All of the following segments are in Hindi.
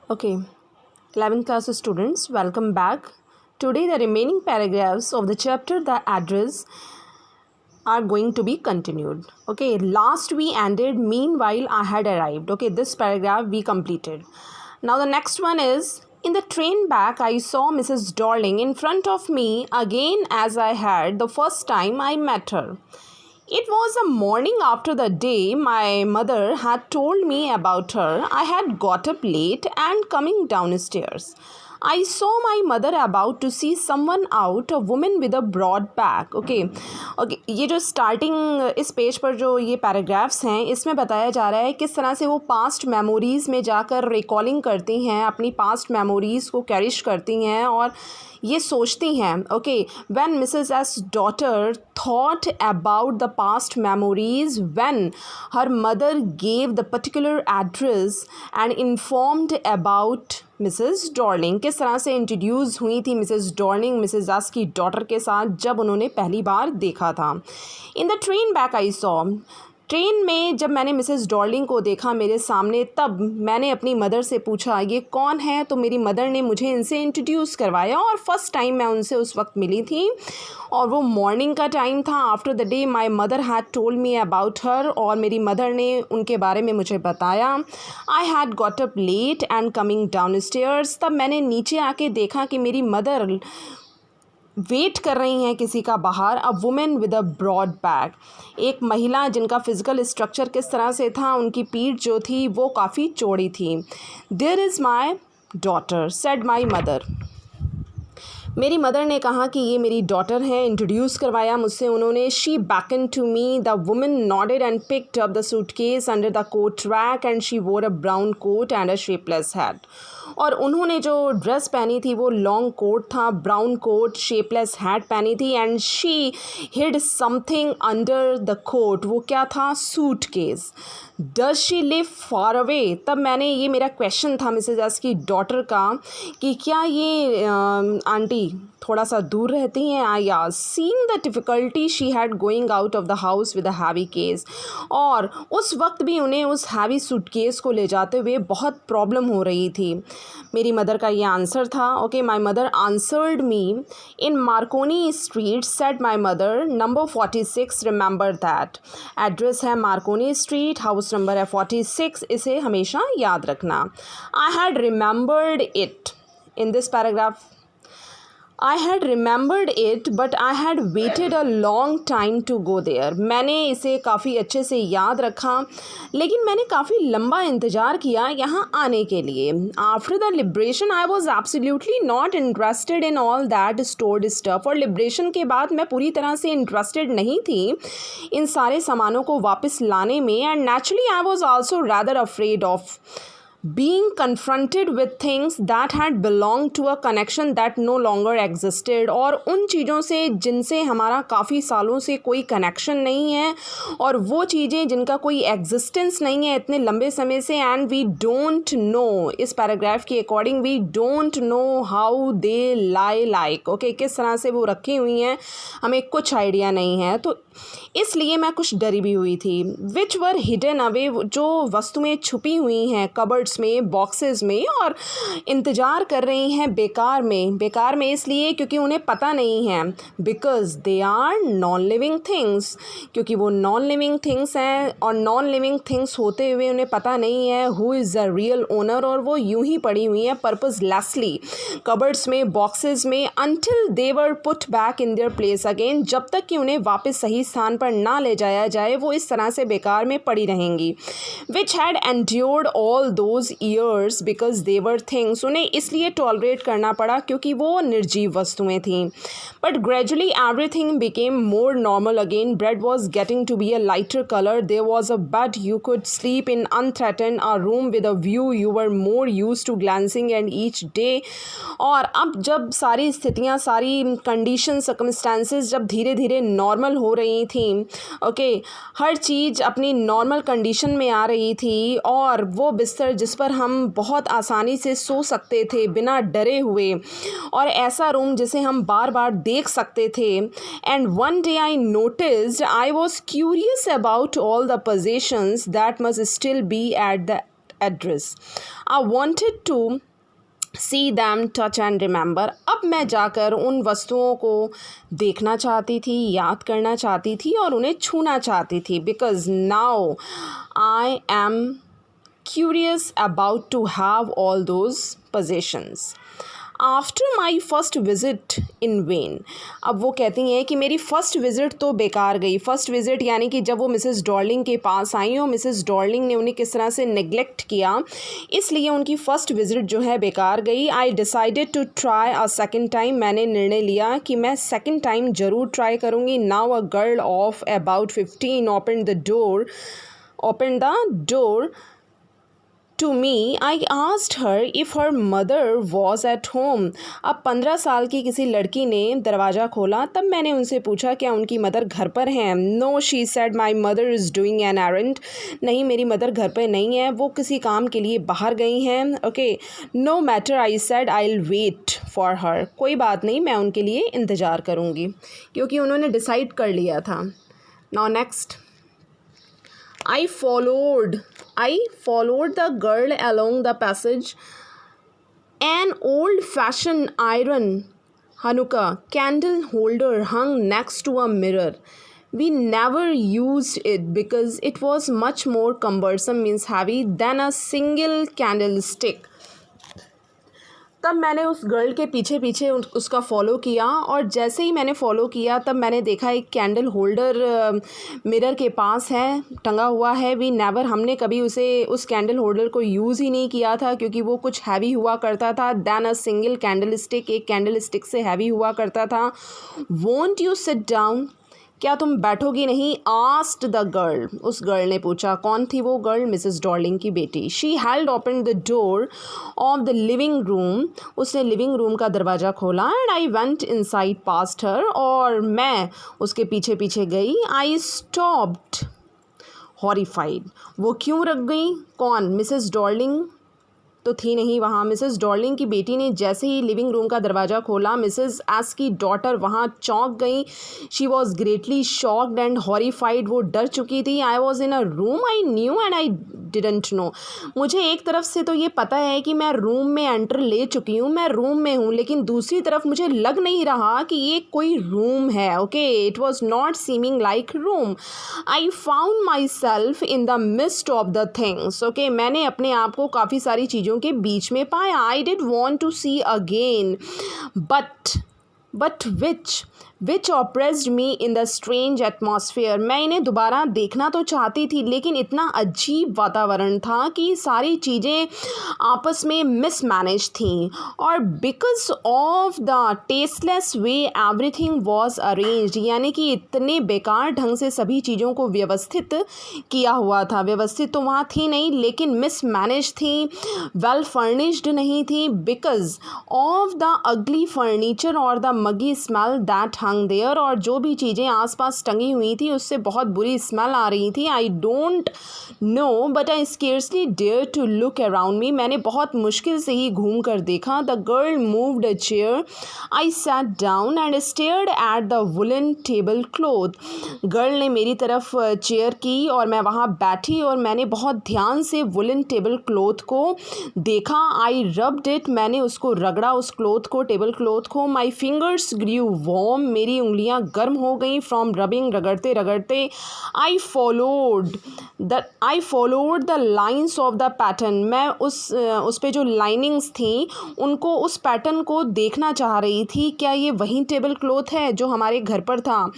Okay, 11th class students, welcome back. Today, the remaining paragraphs of the chapter, The Address, are going to be continued. Okay, last we ended, meanwhile, I had arrived. Okay, this paragraph we completed. Now, the next one is, in the train back, I saw Mrs. Darling in front of me again as I had the first time I met her. It was the morning after the day my mother had told me about her. I had got up late and coming downstairs, I saw my mother about to see someone out, a woman with a broad back. Okay, ये जो स्टार्टिंग इस पेज पर जो ये पैराग्राफ्स हैं, इसमें बताया जा रहा है किस तरह से वो पास्ट मेमोरीज़ में जाकर रिकॉलिंग करती हैं, अपनी पास्ट मेमोरीज़ को कैरिश करती हैं और ये सोचती हैं. Okay, when Mrs S daughter thought about the past memories when her mother gave the particular address and informed about Mrs Darling. किस तरह से इंट्रोड्यूस हुई थी मिसेस डॉर्लिंग मिसेस एस की डॉटर के साथ जब उन्होंने पहली बार देखा था. In the train back I saw, train में जब मैंने मिसेस डॉर्लिंग को देखा मेरे सामने, तब मैंने अपनी मदर से पूछा ये कौन है, तो मेरी मदर ने मुझे इनसे इंट्रोड्यूस करवाया और फर्स्ट टाइम मैं उनसे उस वक्त मिली थी और वो मॉर्निंग का टाइम था. After the day my mother had told me about her, और मेरी मदर ने उनके बारे में मुझे बताया. I had got up late and coming down stairs, तब मैंने नीचे आके देखा कि मेरी मदर वेट कर रही हैं किसी का बाहर. A woman with a broad back, एक महिला जिनका फिज़िकल स्ट्रक्चर किस तरह से था, उनकी पीठ जो थी वो काफ़ी चौड़ी थी. There is my daughter said my mother, मेरी मदर ने कहा कि ये मेरी डॉटर है. इंट्रोड्यूस करवाया मुझसे उन्होंने. She beckoned to me, the woman nodded and picked up the suitcase under the coat rack and she wore a brown coat and a shapeless hat. और उन्होंने जो ड्रेस पहनी थी वो लॉन्ग कोट था, ब्राउन कोट, शेपलेस हैट पहनी थी. And she hid something under the coat, वो क्या था, suitcase. Does she live far away, तब मैंने, ये मेरा क्वेश्चन था मिसेज एस की डॉटर का कि क्या ये आंटी थोड़ा सा दूर रहती हैं. I asked, seeing the difficulty she had going out of the house with a heavy case, और उस वक्त भी उन्हें उस हैवी सूटकेस को ले जाते हुए बहुत प्रॉब्लम हो रही थी. मेरी मदर का ये आंसर था. Okay, my mother answered me in Markovnikov street, said my mother, number 46, remember that. Address है मार्कोनी स्ट्रीट, हाउस नंबर है 46, इसे हमेशा याद रखना. I had remembered it in this paragraph. I had remembered it but I had waited a long time to go there. मैंने इसे काफ़ी अच्छे से याद रखा लेकिन मैंने काफ़ी लंबा इंतज़ार किया यहाँ आने के लिए. After the liberation I was absolutely not interested in all that stored stuff. और लिब्रेशन के बाद मैं पूरी तरह से इंटरेस्टेड नहीं थी इन सारे सामानों को वापस लाने में. And naturally I was also rather afraid of being confronted with things that had belonged to a connection that no longer existed. और उन चीज़ों से जिनसे हमारा काफ़ी सालों से कोई कनेक्शन नहीं है और वो चीज़ें जिनका कोई एग्जिस्टेंस नहीं है इतने लंबे समय से. एंड वी डोंट नो, इस पैराग्राफ के according, we don't know how they lie like. Okay, किस तरह से वो रखी हुई हैं हमें कुछ आइडिया नहीं है, तो इसलिए मैं कुछ डरी भी हुई थी. विच वर हिडन अवे, जो वस्तुएं छुपी हुई हैं कबर्ड्स में, बॉक्सेस में, और इंतज़ार कर रही हैं बेकार में. बेकार में इसलिए क्योंकि उन्हें पता नहीं है, because they are non living things, क्योंकि वो नॉन लिविंग थिंग्स हैं और नॉन लिविंग थिंग्स होते हुए उन्हें पता नहीं है who is the real owner. और वो यूं ही पड़ी हुई हैं पर्पसलेसली कबर्ड्स में, बॉक्सेस में, until they were put back in their place again, जब तक कि उन्हें वापस सही स्थान पर ना ले जाया जाए वो इस तरह से बेकार में पड़ी रहेंगी. Which had endured all those years because they were things, उन्हें इसलिए टॉलरेट करना पड़ा क्योंकि वो निर्जीव वस्तुएं थीं. But gradually everything became more normal again. Bread was getting to be a lighter colour. There was a bed you could sleep in unthreatened, a room with a view you were more used to glancing and each day. और अब जब सारी स्थितियाँ, सारी कंडीशन, सर्कमस्टांसेस जब धीरे धीरे नॉर्मल हो रही थी, ओके, हर चीज़ अपनी नॉर्मल कंडीशन में आ रही थी और वो बिस्तर जिस पर हम बहुत आसानी से सो सकते थे बिना डरे हुए, और ऐसा रूम जिसे हम बार बार देख सकते थे. And one day I noticed I was curious about all the possessions that must still be at the address. I wanted to see them, touch and remember. अब मैं जाकर उन वस्तुओं को देखना चाहती थी, याद करना चाहती थी और उन्हें छूना चाहती थी. Because now I am curious about to have all those possessions. After my first visit in when. अब वो कहती हैं कि मेरी फ़र्स्ट विज़िट तो बेकार गई. फ़र्स्ट विज़िट यानी कि जब वो मिसेस डॉर्लिंग के पास आई और मिसेस डॉर्लिंग ने उन्हें किस तरह से नेग्लेक्ट किया, इसलिए उनकी फ़र्स्ट विज़िट जो है बेकार गई. I decided to try a second time. मैंने निर्णय लिया कि मैं सेकेंड टाइम ज़रूर ट्राई करूँगी. Now a girl of about 15 opened the door to me. I asked her if her mother was at home. अब 15 साल की किसी लड़की ने दरवाज़ा खोला. तब मैंने उनसे पूछा क्या उनकी मदर घर पर हैं. No, she said my mother is doing an errand. नहीं, मेरी मदर घर पर नहीं है, वो किसी काम के लिए बाहर गई हैं. Okay, no matter, I said I'll wait for her. कोई बात नहीं, मैं उनके लिए इंतज़ार करूँगी, क्योंकि उन्होंने डिसाइड कर लिया था. Now next. I followed the girl along the passage. An old-fashioned iron Hanukkah candle holder hung next to a mirror. We never used it because it was much more cumbersome, means heavy, than a single candlestick. तब मैंने उस गर्ल के पीछे पीछे उसका फ़ॉलो किया और जैसे ही मैंने फ़ॉलो किया तब मैंने देखा एक कैंडल होल्डर मिरर के पास है, टंगा हुआ है. वी नेवर, हमने कभी उस कैंडल होल्डर को यूज़ ही नहीं किया था क्योंकि वो कुछ हैवी हुआ करता था. Then a single candle stick, एक कैंडल स्टिक से हैवी हुआ करता था. वोंट यू सिट डाउन, क्या तुम बैठोगी नहीं. आस्क्ड द गर्ल, उस गर्ल ने पूछा. कौन थी वो गर्ल. मिसेस डॉर्लिंग की बेटी. She held open the door of the living room, उसने लिविंग रूम का दरवाज़ा खोला. And I went inside past her, और मैं उसके पीछे पीछे गई. आई स्टॉप्ड हॉरिफाइड, वो क्यों रुक गई. कौन. मिसेस डॉर्लिंग तो थी नहीं वहाँ. मिसेस डॉर्लिंग की बेटी ने जैसे ही लिविंग रूम का दरवाज़ा खोला, मिसेस एस की डॉटर वहाँ चौंक गई. She was greatly shocked and horrified, वो डर चुकी थी. I was in a room I knew and I didn't know, मुझे एक तरफ से तो ये पता है कि मैं रूम में एंटर ले चुकी हूँ, मैं रूम में हूँ, लेकिन दूसरी तरफ मुझे लग नहीं रहा कि ये कोई रूम है. Okay, it was not seeming like room. I found myself in the mist of the things. Okay, मैंने अपने आप को काफ़ी सारी चीज़ों के बीच में पाया. I did want to see again, but which oppressed me in the strange atmosphere. मैं इन्हें दोबारा देखना तो चाहती थी, लेकिन इतना अजीब वातावरण था कि सारी चीज़ें आपस में मिसमैनेज थीं. और because of the tasteless way everything was arranged, यानी कि इतने बेकार ढंग से सभी चीज़ों को व्यवस्थित किया हुआ था. व्यवस्थित तो वहाँ थी नहीं, लेकिन मिसमैनेज थी, वेल फर्निश्ड नहीं थी. Because of the ugly furniture और the muggy smell that hung there, और जो भी चीज़ें आसपास टंगी हुई थी उससे बहुत बुरी स्मेल आ रही थी. I don't know but I scarcely dare to look around me. मैंने बहुत मुश्किल से ही घूम कर देखा. The girl moved a chair. I sat down and stared at the woollen table cloth. Girl ने मेरी तरफ चेयर की और मैं वहाँ बैठी और मैंने बहुत ध्यान से वुलन टेबल क्लॉथ को देखा. आई रब्ड इट, मैंने उसको रगड़ा, उस क्लॉथ को, टेबल क्लॉथ को. माई फिंगर्स ग्रू वॉर्म, मेरी उंगलियां गर्म हो गई फ्रॉम रबिंग, रगड़ते रगड़ते. I followed the lines of the pattern. मैं उस पे जो लाइनिंग्स थी उनको, उस पैटर्न को देखना चाह रही थी. क्या ये वही टेबल क्लॉथ है जो हमारे घर पर था.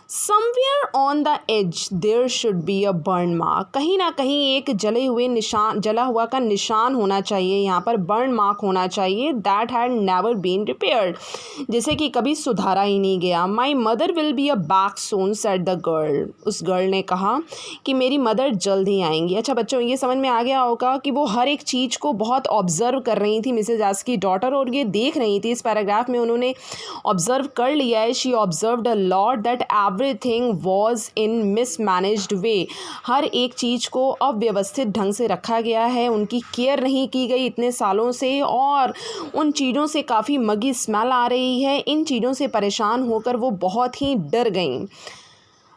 Somewhere on the edge there should be a burn mark. कहीं ना कहीं एक जला हुआ का निशान होना चाहिए. यहाँ पर बर्न मार्क होना चाहिए. That had never been repaired, जैसे कि कभी सुधारा ही नहीं गया. My mother will be a back soon said the girl. उस गर्ल ने कहा कि मेरी मदर जल्द ही आएंगी. अच्छा बच्चों, ये समझ में आ गया होगा कि वो हर एक चीज़ को बहुत ऑब्जर्व कर रही थी मिसेज एस की डॉटर, और ये देख रही थी. इस पैराग्राफ में उन्होंने ऑब्जर्व कर लिया है. She observed a lot that everything was in mismanaged way. हर एक चीज़ को अव्यवस्थित ढंग से रखा गया है, उनकी केयर नहीं की गई इतने सालों से, और उन चीज़ों से काफ़ी मगी स्मेल आ रही है. इन चीज़ों से परेशान होकर वो बहुत ही डर गईं.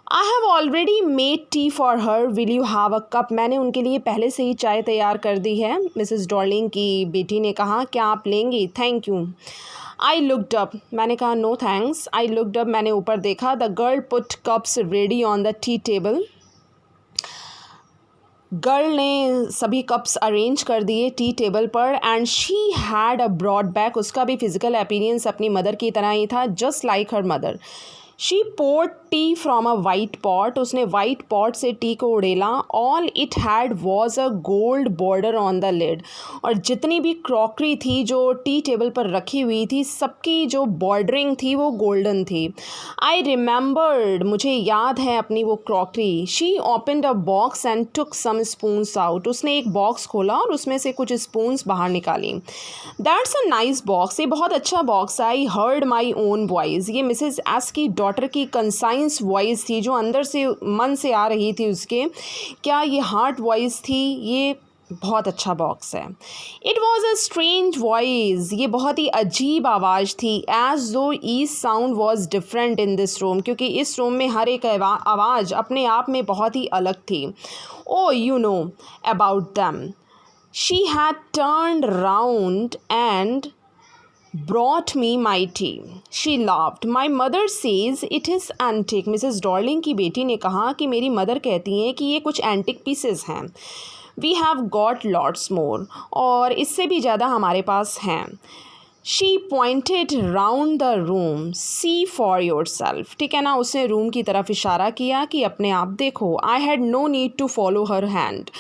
I have already made tea for her. Will you have a cup? मैंने उनके लिए पहले से ही चाय तैयार कर दी है, मिसेस डॉर्लिंग की बेटी ने कहा. क्या आप लेंगी? Thank you. I looked up. मैंने कहा no thanks. I looked up. मैंने ऊपर देखा. The girl put cups ready on the tea table. Girl ने सभी कप्स अरेंज कर दिए टी टेबल पर. And she had a broad back. उसका भी फिजिकल अपीयरेंस अपनी मदर की तरह ही था, just like her mother. She poured tea from a white pot. उसने वाइट पॉट से टी को उड़ेला. All it had was a gold border on the lid. और जितनी भी क्रॉकरी थी जो टी टेबल पर रखी हुई थी, सबकी जो बॉर्डरिंग थी वो गोल्डन थी. I remembered. मुझे याद है अपनी वो crockery. She opened a box and took some spoons out. उसने एक बॉक्स खोला और उसमें से कुछ स्पून्स बाहर निकाली. That's a nice box. ये बहुत अच्छा box. I heard my own voice. ये मिसेज एस की डॉटर की कंसाइंस वॉइस थी जो अंदर से मन से आ रही थी उसके. क्या ये हार्ट वॉइस थी? ये बहुत अच्छा बॉक्स है. It was a strange voice. ये बहुत ही अजीब आवाज़ थी. एज दो each sound was different in this room. क्योंकि इस रूम में हर एक आवाज़ अपने आप में बहुत ही अलग थी. Oh you know about them. She had turned round and brought me my tea. She laughed. My mother says it is antique. Mrs Darling की बेटी ने कहा कि मेरी मदर कहती हैं कि ये कुछ एंटिक पीसेस हैं. We have got lots more. और इससे भी ज़्यादा हमारे पास हैं. She pointed round the room. See for yourself. ठीक है ना, उसने रूम की तरफ इशारा किया कि अपने आप देखो. I had no need to follow her hand.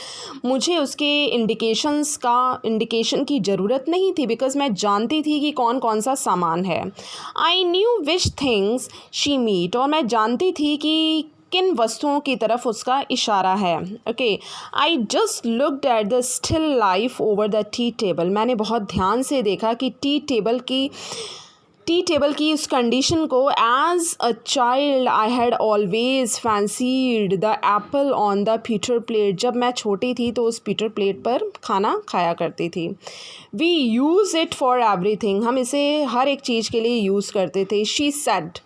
मुझे उसके इंडिकेशन की ज़रूरत नहीं थी, बिकॉज़ मैं जानती थी कि कौन कौन सा सामान है. I knew which things she meant. और मैं जानती थी कि किन वस्तुओं की तरफ उसका इशारा है. Okay. I just looked at the still life over the tea table. मैंने बहुत ध्यान से देखा कि टी टेबल की उस कंडीशन को. As a child I had always fancied the apple on the pewter plate. जब मैं छोटी थी तो उस पीटर प्लेट पर खाना खाया करती थी. We use it for everything. हम इसे हर एक चीज़ के लिए यूज़ करते थे. She said.